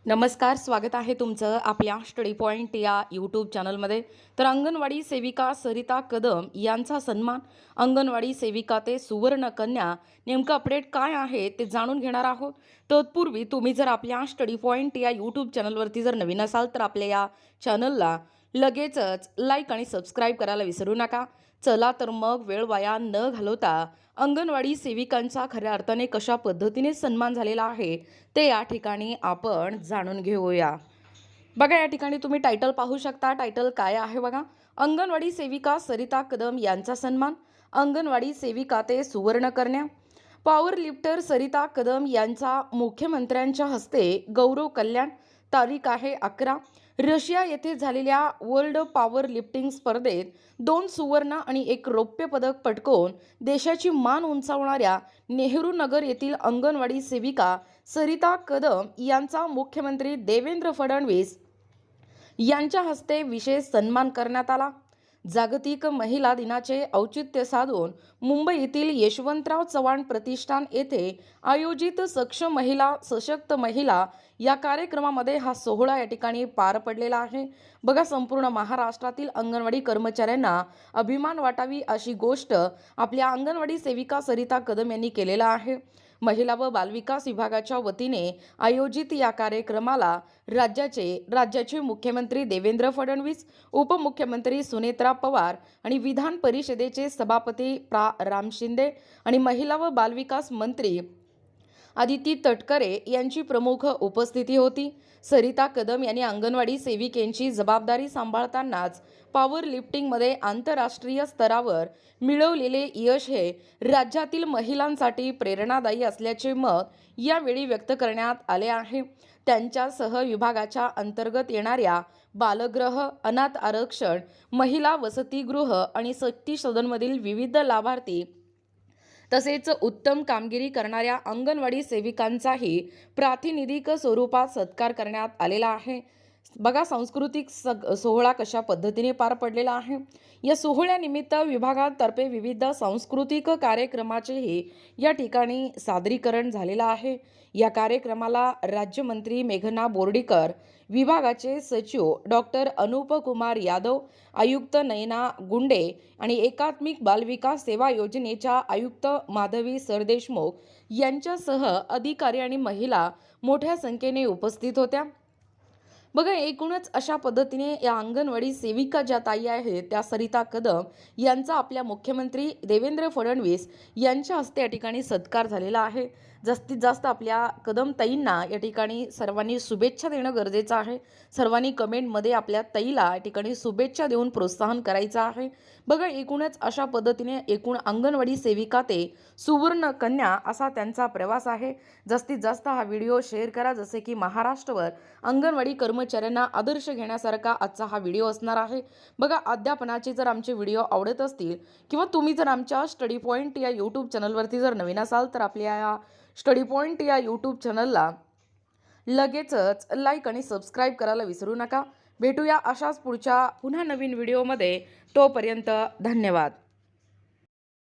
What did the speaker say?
नमस्कार, स्वागत आहे तुमचं आपल्या स्टडी पॉइंट या यूट्यूब चॅनलमध्ये. तर अंगणवाडी सेविका सरिता कदम यांचा सन्मान, अंगणवाडी सेविका ते सुवर्ण कन्या, नेमकं अपडेट काय आहे ते जाणून घेणार आहोत. तत्पूर्वी तुम्ही जर आपल्या स्टडी पॉइंट या यूट्यूब चॅनलवरती जर नवीन असाल तर आपल्या या चॅनलला लगेचच लाईक आणि सबस्क्राईब करायला विसरू नका. चला तर मग वेळ वाया न घालवता अंगणवाडी सेविकांचा खऱ्या अर्थाने कशा पद्धतीने सन्मान झालेला आहे ते या ठिकाणी आपण जाणून घेऊया. बघा, या ठिकाणी तुम्ही टायटल पाहू शकता. टायटल काय आहे बघा, अंगणवाडी सेविका सरिता कदम यांचा सन्मान, अंगणवाडी सेविका ते सुवर्ण कन्या. पॉवर लिफ्टर सरिता कदम यांचा मुख्यमंत्र्यांच्या हस्ते गौरव कल्याण. तारीख आहे 11. रशिया येथे झालेल्या वर्ल्ड पॉवर लिफ्टिंग स्पर्धेत 2 सुवर्ण आणि 1 रौप्य पदक पटकावून देशाची मान उंचावणाऱ्या नेहरू नगर येथील अंगणवाडी सेविका सरिता कदम यांचा मुख्यमंत्री देवेंद्र फडणवीस यांच्या हस्ते विशेष सन्मान करण्यात आला. जागतिक महिला दिनाचे औचित्य साधून मुंबई येथील यशवंतराव चव्हाण प्रतिष्ठान येथे आयोजित सक्षम महिला सशक्त महिला या कार्यक्रमामध्ये हा सोहळा या ठिकाणी पार पडलेला आहे. बघा, संपूर्ण महाराष्ट्रातील अंगणवाडी कर्मचाऱ्यांना अभिमान वाटावी अशी गोष्ट आपल्या अंगणवाडी सेविका सरिता कदम यांनी केलेला आहे. महिला व बालविकास विभागाच्या वतीने आयोजित या कार्यक्रमाला राज्याचे मुख्यमंत्री देवेंद्र फडणवीस, उपमुख्यमंत्री सुनेत्रा पवार आणि विधान परिषदेचे सभापती राम शिंदे आणि महिला व बालविकास मंत्री आदिती तटकरे यांची प्रमुख उपस्थिती होती. सरिता कदम यांनी अंगणवाडी सेविकेंची जबाबदारी सांभाळतानाच पॉवर लिफ्टिंगमध्ये आंतरराष्ट्रीय स्तरावर मिळवलेले यश हे राज्यातील महिलांसाठी प्रेरणादायी असल्याचे मत यावेळी व्यक्त करण्यात आले आहे. त्यांच्यासह विभागाच्या अंतर्गत येणाऱ्या बालगृह, अनाथ आरक्षण, महिला वसतिगृह आणि शक्ती सदनमधील विविध लाभार्थी तसेच उत्तम कामगिरी करणाऱ्या अंगणवाडी सेविकांचाही प्रातिनिधिक स्वरूपात सत्कार करण्यात आलेला आहे. बघा, सांस्कृतिक सोहळा कशा पद्धतीने पार पडलेला आहे. या सोहळ्यानिमित्त विभागातर्फे विविध सांस्कृतिक कार्यक्रमाचेही या ठिकाणी सादरीकरण झालेलं आहे. या कार्यक्रमाला राज्यमंत्री मेघना बोर्डीकर, विभागाचे सचिव डॉक्टर अनुप कुमार यादव, आयुक्त नयना गुंडे आणि एकात्मिक बालविकास सेवा योजनेच्या आयुक्त माधवी सरदेशमुख यांच्यासह अधिकारी आणि महिला मोठ्या संख्येने उपस्थित होत्या. बघा, एकूणच अशा पद्धतीने या अंगणवाडी सेविका ज्या ताई आहेत त्या सरिता कदम यांचा आपल्या मुख्यमंत्री देवेंद्र फडणवीस यांच्या हस्ते या ठिकाणी सत्कार झालेला आहे. जास्तीत जास्त आपल्या कदम ताईंना या ठिकाणी सर्वांनी शुभेच्छा देणं गरजेचं आहे. सर्वांनी कमेंटमध्ये आपल्या ताईला या ठिकाणी शुभेच्छा देऊन प्रोत्साहन करायचं आहे. बघा, एकूणच अशा पद्धतीने एकूण अंगणवाडी सेविका ते सुवर्ण कन्या असा त्यांचा प्रवास आहे. जास्तीत जास्त हा व्हिडिओ शेअर करा, जसे की महाराष्ट्रभर अंगणवाडी कर्मचाऱ्यांना आदर्श घेण्यासारखा आजचा हा व्हिडिओ असणार आहे. बघा, अध्यापनाचे जर आमचे व्हिडिओ आवडत असतील किंवा तुम्ही जर आमच्या स्टडी पॉइंट या यूट्यूब चॅनलवरती जर नवीन असाल तर आपल्या या स्टडी पॉइंट या यूट्यूब चॅनलला लगेचच लाईक आणि सबस्क्राईब करायला विसरू नका. भेटूया अशाच पुढच्या पुन्हा नवीन व्हिडिओमध्ये. तोपर्यंत धन्यवाद.